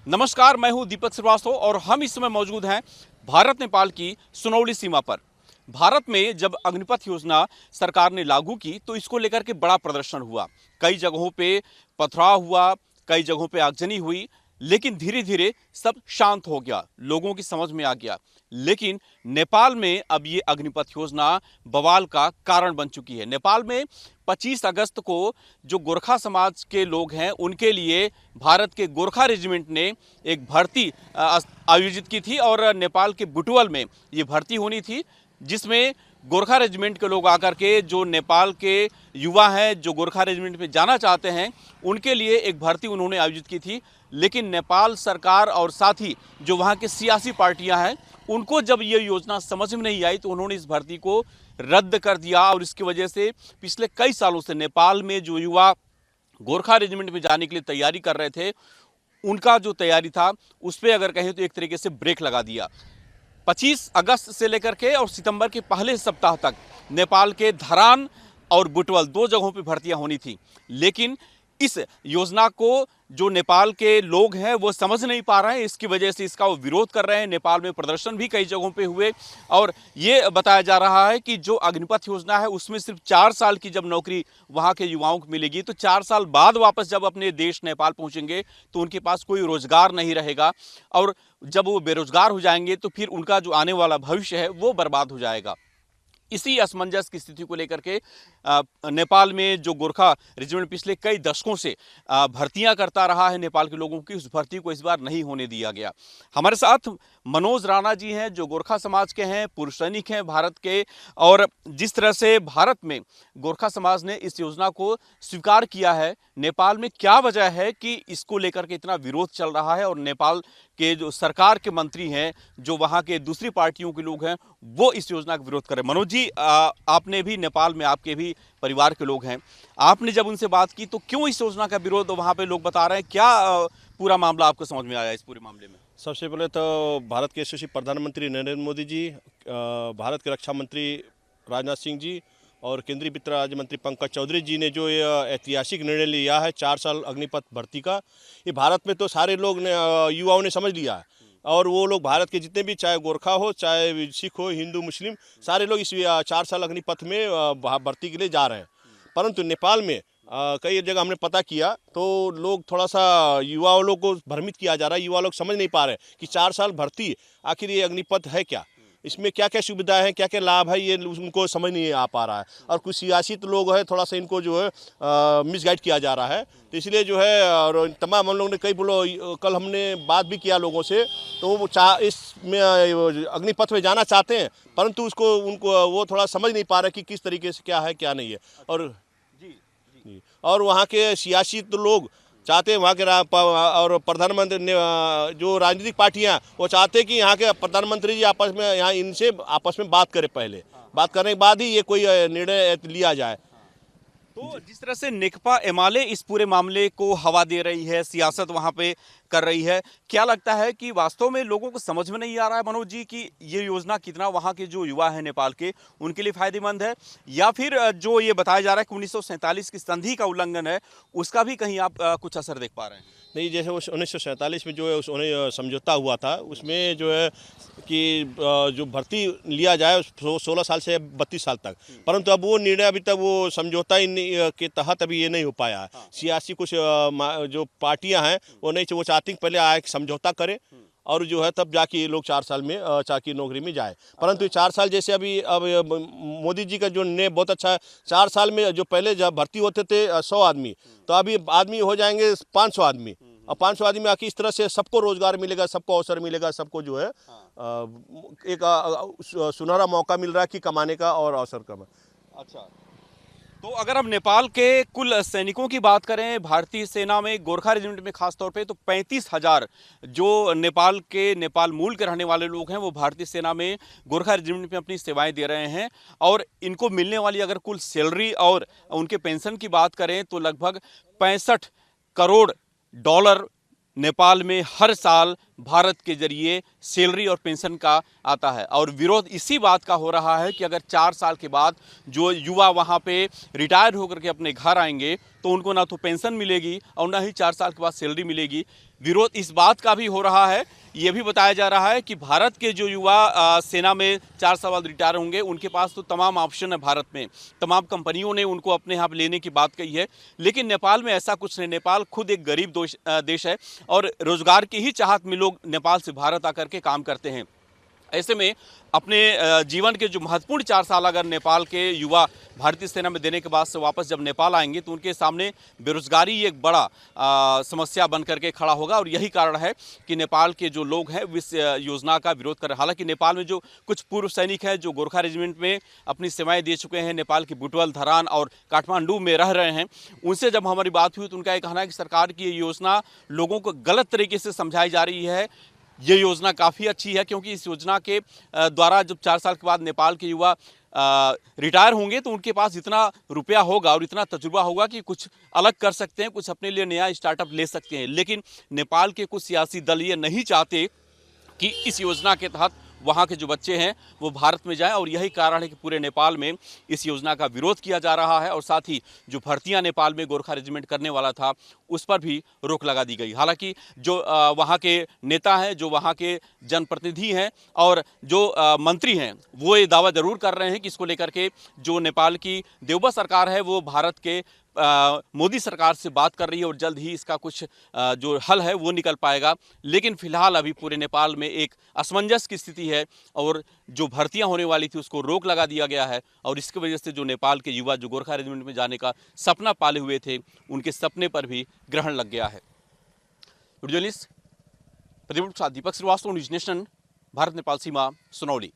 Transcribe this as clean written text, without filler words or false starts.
नमस्कार, मैं हूं दीपक श्रीवास्तव और हम इस समय मौजूद हैं भारत नेपाल की सुनौली सीमा पर। भारत में जब अग्निपथ योजना सरकार ने लागू की तो इसको लेकर के बड़ा प्रदर्शन हुआ। कई जगहों पे पथराव हुआ, कई जगहों पे आगजनी हुई, लेकिन धीरे धीरे सब शांत हो गया, लोगों की समझ में आ गया। लेकिन नेपाल में अब ये अग्निपथ योजना बवाल का कारण बन चुकी है। नेपाल में 25 अगस्त को जो गोरखा समाज के लोग हैं उनके लिए भारत के गोरखा रेजिमेंट ने एक भर्ती आयोजित की थी और नेपाल के बुटवल में ये भर्ती होनी थी, जिसमें गोरखा रेजिमेंट के लोग आकर के जो नेपाल के युवा हैं जो गोरखा रेजिमेंट में जाना चाहते हैं उनके लिए एक भर्ती उन्होंने आयोजित की थी। लेकिन नेपाल सरकार और साथ ही जो वहाँ के सियासी पार्टियां हैं उनको जब ये योजना समझ में नहीं आई तो उन्होंने इस भर्ती को रद्द कर दिया और इसकी वजह से पिछले कई सालों से नेपाल में जो युवा गोरखा रेजिमेंट में जाने के लिए तैयारी कर रहे थे उनका जो तैयारी था उस पर अगर कहें तो एक तरीके से ब्रेक लगा दिया। 25 अगस्त से लेकर के और सितंबर के पहले सप्ताह तक नेपाल के धरान और बुटवल दो जगहों पर भर्तियां होनी थी, लेकिन इस योजना को जो नेपाल के लोग हैं वो समझ नहीं पा रहे हैं। इसकी वजह से इसका वो विरोध कर रहे हैं। नेपाल में प्रदर्शन भी कई जगहों पे हुए और ये बताया जा रहा है कि जो अग्निपथ योजना है उसमें सिर्फ 4 साल की जब नौकरी वहाँ के युवाओं को मिलेगी तो 4 साल बाद वापस जब अपने देश नेपाल पहुँचेंगे तो उनके पास कोई रोजगार नहीं रहेगा और जब वो बेरोजगार हो जाएंगे तो फिर उनका जो आने वाला भविष्य है वो बर्बाद हो जाएगा। इसी असमंजस की स्थिति को लेकर के नेपाल में जो गोरखा रेजिमेंट पिछले कई दशकों से भर्तियां करता रहा है नेपाल के लोगों की, उस भर्ती को इस बार नहीं होने दिया गया। हमारे साथ मनोज राणा जी हैं जो गोरखा समाज के हैं, पूर्व सैनिक हैं भारत के, और जिस तरह से भारत में गोरखा समाज ने इस योजना को स्वीकार किया है, नेपाल में क्या वजह है कि इसको लेकर के इतना विरोध चल रहा है और नेपाल के जो सरकार के मंत्री हैं, जो वहाँ के दूसरी पार्टियों के लोग हैं, वो इस योजना का विरोध कर रहे हैं। मनोज जी, आपने भी नेपाल में, आपके भी परिवार के लोग हैं, आपने जब उनसे बात की तो क्यों इस योजना का विरोध वहाँ पे लोग बता रहे हैं, क्या पूरा मामला आपको समझ में आया इस पूरे मामले में? सबसे पहले तो भारत के यशस्वी प्रधानमंत्री नरेंद्र मोदी जी, भारत के रक्षा मंत्री राजनाथ सिंह जी और केंद्रीय वित्त राज्य मंत्री पंकज चौधरी जी ने जो ये ऐतिहासिक निर्णय लिया है 4 साल अग्निपथ भर्ती का, ये भारत में तो सारे लोग ने, युवाओं ने समझ लिया है। और वो लोग भारत के जितने भी, चाहे गोरखा हो, चाहे सिख हो, हिंदू मुस्लिम, सारे लोग इस 4 साल अग्निपथ में भर्ती के लिए जा रहे हैं। परंतु नेपाल में कई जगह हमने पता किया तो लोग थोड़ा सा, युवाओं लोग को भ्रमित किया जा रहा है। युवा लोग समझ नहीं पा रहे कि 4 साल भर्ती आखिर ये अग्निपथ है क्या, इसमें क्या क्या सुविधाएं हैं, क्या क्या लाभ है, ये उनको समझ नहीं आ पा रहा है। और कुछ सियासी तो लोग हैं, थोड़ा सा इनको जो है मिसगाइड किया जा रहा है। तो इसलिए जो है, और तमाम हम लोगों ने कई कल हमने बात भी किया लोगों से, तो वो इसमें अग्निपथ में जाना चाहते हैं, परंतु उसको उनको वो थोड़ा समझ नहीं पा रहे कि किस तरीके से क्या है क्या नहीं है। और वहाँ के सियासी तो लोग चाहते हैं, वहाँ के और प्रधानमंत्री ने, जो राजनीतिक पार्टियां, वो चाहते हैं कि यहाँ के प्रधानमंत्री जी आपस में, यहाँ इनसे आपस में बात करें, पहले बात करने के बाद ही ये कोई निर्णय लिया जाए। तो जिस तरह से नेकपा एमाले इस पूरे मामले को हवा दे रही है, सियासत वहां पे कर रही है, क्या लगता है कि वास्तव में लोगों को समझ में नहीं आ रहा है मनोज जी कि ये योजना कितना वहां के जो युवा है नेपाल के उनके लिए फायदेमंद है, या फिर जो ये बताया जा रहा है कि 1947 की संधि का उल्लंघन है उसका भी कहीं आप कुछ असर देख पा रहे हैं? नहीं, जैसे वो 1947 में जो है उन्हें समझौता हुआ था, उसमें जो है कि जो भर्ती लिया जाए 16 साल से 32 साल तक, परंतु अब वो निर्णय अभी तक वो समझौता के तहत अभी ये नहीं हो पाया है। सियासी कुछ जो पार्टियां हैं वो नहीं, वो चाहती हैं पहले आए समझौता करें और जो है तब जाके ये लोग 4 साल में चाकरी नौकरी में जाए। परंतु 4 साल जैसे अभी अब मोदी जी का जो निर्णय बहुत अच्छा है। 4 साल में जो पहले जब भर्ती होते थे 100 आदमी, तो अभी आदमी हो जाएंगे 500 आदमी, और 500 आदमी में आके इस तरह से सबको रोजगार मिलेगा, सबको अवसर मिलेगा, सबको जो है एक सुनहरा मौका मिल रहा है कि कमाने का और अवसर का। अच्छा, तो अगर हम नेपाल के कुल सैनिकों की बात करें भारतीय सेना में, गोरखा रेजिमेंट में खास तौर पे, तो 35,000 जो नेपाल मूल के रहने वाले लोग हैं वो भारतीय सेना में गोरखा रेजिमेंट में अपनी सेवाएं दे रहे हैं। और इनको मिलने वाली अगर कुल सैलरी और उनके पेंशन की बात करें तो लगभग 65 करोड़ डॉलर नेपाल में हर साल भारत के जरिए सैलरी और पेंशन का आता है और विरोध इसी बात का हो रहा है कि अगर 4 साल के बाद जो युवा वहाँ पे रिटायर होकर के अपने घर आएंगे तो उनको ना तो पेंशन मिलेगी और ना ही 4 साल के बाद सैलरी मिलेगी। विरोध इस बात का भी हो रहा है, ये भी बताया जा रहा है कि भारत के जो युवा सेना में 4 साल बाद रिटायर होंगे उनके पास तो तमाम ऑप्शन है भारत में, तमाम कंपनियों ने उनको अपने यहाँ लेने की बात कही है, लेकिन नेपाल में ऐसा कुछ नहीं। नेपाल खुद एक गरीब देश है और रोजगार की ही चाहत में लोग नेपाल से भारत आकर के काम करते हैं। ऐसे में अपने जीवन के जो महत्वपूर्ण 4 साल अगर नेपाल के युवा भारतीय सेना में देने के बाद से वापस जब नेपाल आएंगे तो उनके सामने बेरोजगारी एक बड़ा समस्या बन करके खड़ा होगा और यही कारण है कि नेपाल के जो लोग हैं इस योजना का विरोध कर रहे हैं। हालांकि नेपाल में जो कुछ पूर्व सैनिक हैं जो गोरखा रेजिमेंट में अपनी सेवाएं दे चुके हैं, नेपाल के बुटवल, धरान और काठमांडू में रह रहे हैं, उनसे जब हमारी बात हुई तो उनका ये कहना है कि सरकार की ये योजना लोगों को गलत तरीके से समझाई जा रही है। ये योजना काफ़ी अच्छी है क्योंकि इस योजना के द्वारा जब 4 साल के बाद नेपाल के युवा रिटायर होंगे तो उनके पास इतना रुपया होगा और इतना तजुर्बा होगा कि कुछ अलग कर सकते हैं, कुछ अपने लिए नया स्टार्टअप ले सकते हैं। लेकिन नेपाल के कुछ सियासी दल ये नहीं चाहते कि इस योजना के तहत वहाँ के जो बच्चे हैं वो भारत में जाएं और यही कारण है कि पूरे नेपाल में इस योजना का विरोध किया जा रहा है और साथ ही जो भर्तियां नेपाल में गोरखा रेजिमेंट करने वाला था उस पर भी रोक लगा दी गई। हालांकि जो वहाँ के नेता हैं, जो वहाँ के जनप्रतिनिधि हैं और जो मंत्री हैं वो ये दावा जरूर कर रहे हैं कि इसको लेकर के जो नेपाल की देवबा सरकार है वो भारत के मोदी सरकार से बात कर रही है और जल्द ही इसका कुछ जो हल है वो निकल पाएगा। लेकिन फिलहाल अभी पूरे नेपाल में एक असमंजस की स्थिति है और जो भर्तियां होने वाली थी उसको रोक लगा दिया गया है और इसकी वजह से जो नेपाल के युवा जो गोरखा रेजिमेंट में जाने का सपना पाले हुए थे उनके सपने पर भी ग्रहण लग गया है। जर्नलिस्ट प्रतिनिधि दीपक श्रीवास्तव, न्यूज नेशन, भारत नेपाल सीमा, सुनौली।